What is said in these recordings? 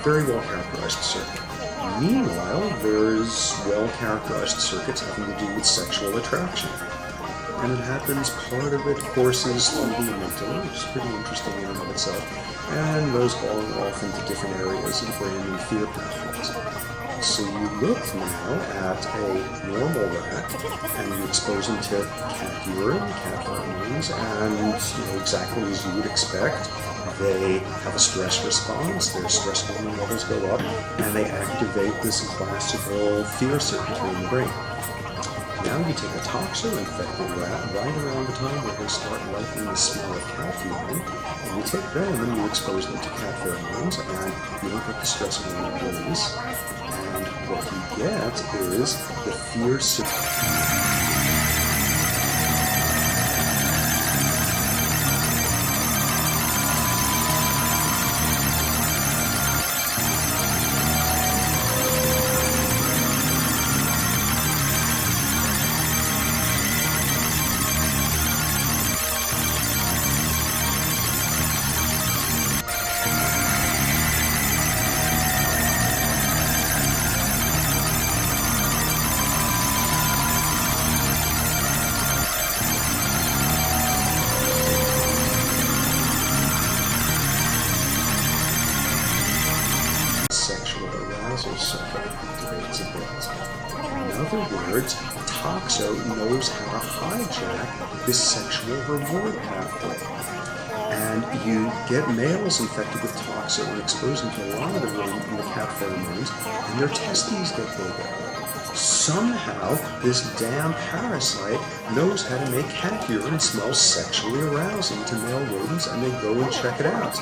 very well-characterized circuit. Meanwhile, there's well-characterized circuits having to do with sexual attraction. And it happens, part of it courses through the amygdala, which is pretty interesting in and of itself, and those go off into different areas of the brain and fear pathways. So you look now at a normal rat, and you expose them to cat urine, cat pheromones, and exactly as you would expect, they have a stress response, their stress hormone levels go up, and they activate this classical fear circuitry in the brain. Now you take a toxo-infected rat right around the time where they start liking the smell of cat urine, and you take them and you expose them to cat pheromones, and you don't get the stress hormone release, and what you get is the fear circuitry. Sexual arousal circuit activates a bit. In other words, toxo knows how to hijack this sexual reward pathway. And you get males infected with toxo and expose them to a lot of the cat pheromones, and their testes get bigger. Somehow, this damn parasite knows how to make cat urine smell sexually arousing to male rodents, and they go and check it out.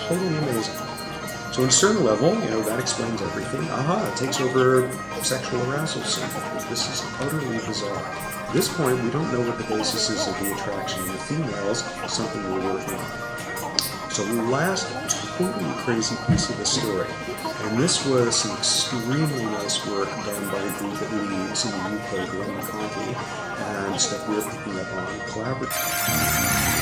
Totally amazing. So on a certain level, that explains everything. It takes over sexual arousal circuitry. This is utterly bizarre. At this point, we don't know what the basis is of the attraction in the females, something we're working on. So the last totally crazy piece of the story, and this was some extremely nice work done by a group at Leeds in the UK, Glenn McConkie, and stuff we're picking up on collaboratively.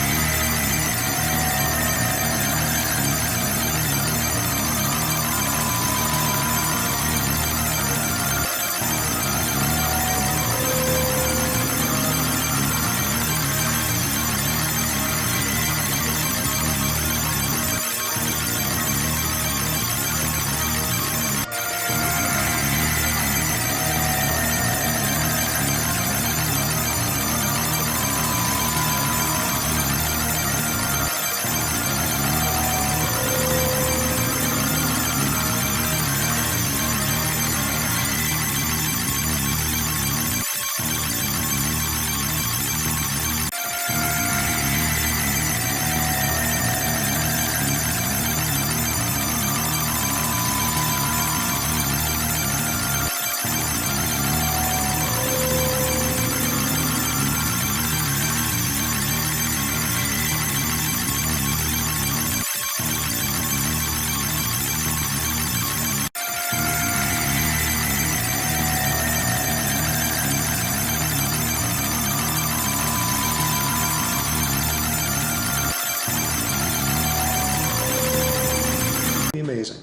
Amazing.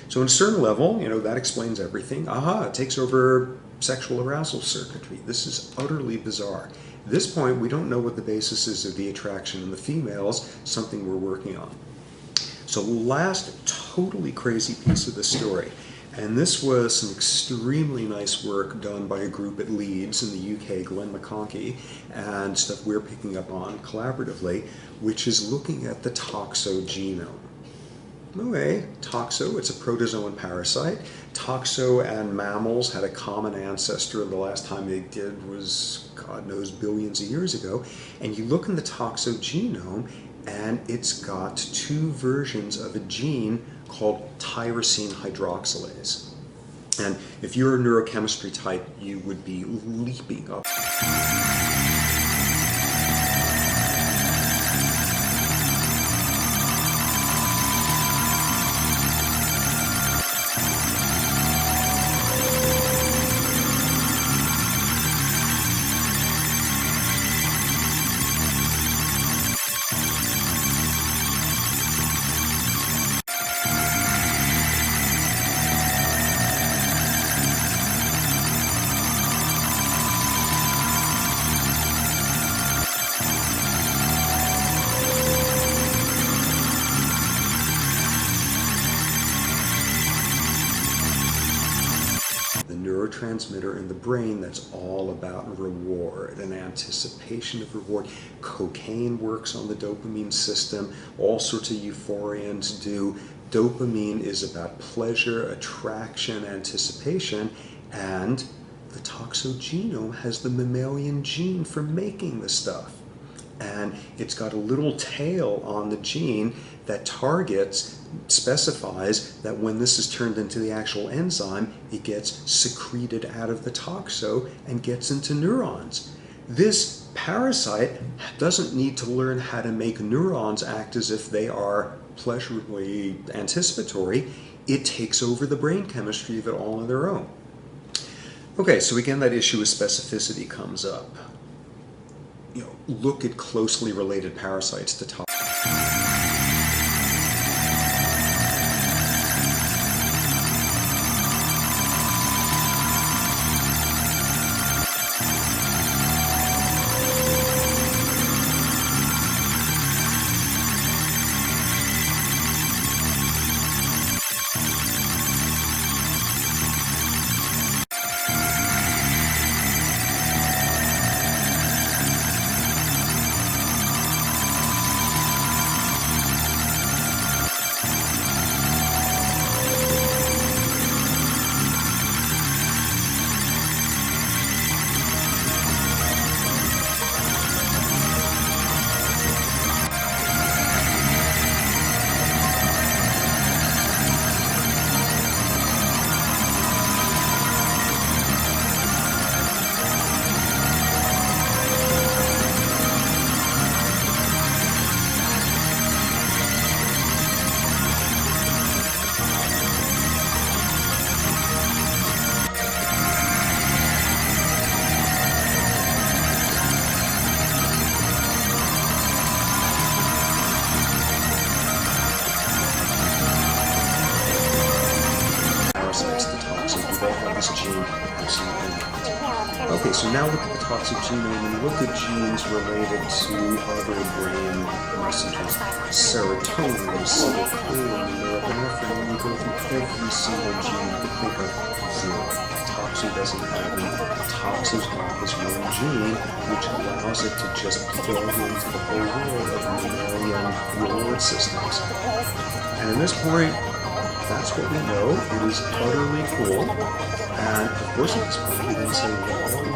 So on a certain level, that explains everything. It takes over sexual arousal circuitry. This is utterly bizarre. At this point, we don't know what the basis is of the attraction in the females, something we're working on. So last totally crazy piece of the story, and this was some extremely nice work done by a group at Leeds in the UK, Glenn McConkie, and stuff we're picking up on collaboratively, which is looking at the toxo genome. Okay, toxo, it's a protozoan parasite. Toxo and mammals had a common ancestor. The last time they did was, God knows, billions of years ago. And you look in the toxo genome, and it's got two versions of a gene called tyrosine hydroxylase. And if you're a neurochemistry type, you would be leaping up. neurotransmitter in the brain that's all about reward and anticipation of reward. Cocaine works on the dopamine system. All sorts of euphorians do. Dopamine is about pleasure, attraction, anticipation, and the toxogenome has the mammalian gene for making the stuff. And it's got a little tail on the gene that specifies that when this is turned into the actual enzyme, it gets secreted out of the toxo and gets into neurons. This parasite doesn't need to learn how to make neurons act as if they are pleasurably anticipatory. It takes over the brain chemistry of it all on their own. Okay, so again, that issue of specificity comes up. Look at closely related parasites to toxins. Okay, so now look at the toxogenome and look at genes related to other brain messengers. Serotonin, acetylcholine, norepinephrine. When you go through every single gene you can think of, zero. Toxo doesn't have any. Toxo's got this one gene which allows it to just plug into the whole world of mammalian reward systems. And at this point, that's what we know. It is utterly cool. And of course, at this point, you then say, well, what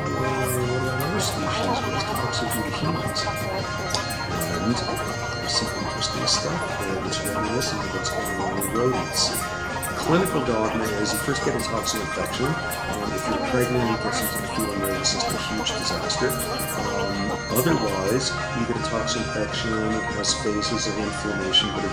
about other species? What does toxo do to humans? And there's some interesting stuff there that's reminiscent of what's going on in rodents. Clinical dogma is you first get a toxo infection. If you're pregnant, it gets into the fetal nervous system, huge disaster. Otherwise, you get a toxo infection, it has phases of inflammation, but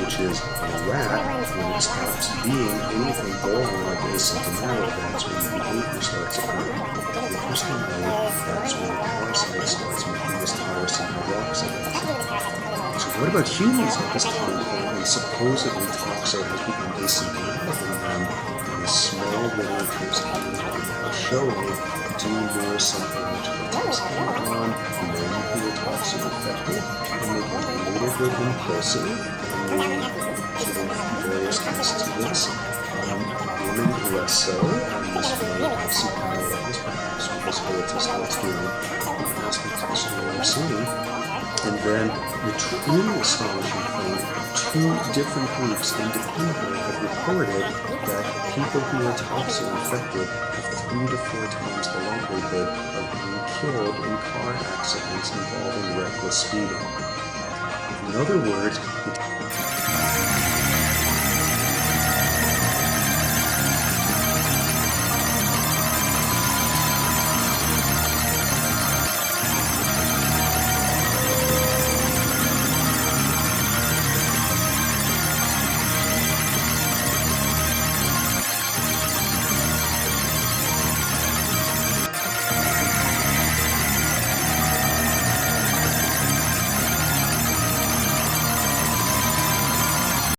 which is a rat, when it stops being anything boring like asymptomatic, that's when the behavior starts occurring. Interestingly, that's when the parasite starts making this tyrosine hydroxylase. So what about humans at this time when supposedly toxo has become asymptomatic in them, and the small literatures are showing do know something which protects on, men who are toxo infected, and they can be a little bit impulsive, sort of various cases of this. Women less so, and this may have some parallels, perhaps because fertility starts doing aspects of the story we're seeing. And then the truly astonishing thing, two different groups independently have reported that people who are toxo infected have 3 to 4 times the likelihood of being killed in car accidents involving reckless speeding. In other words,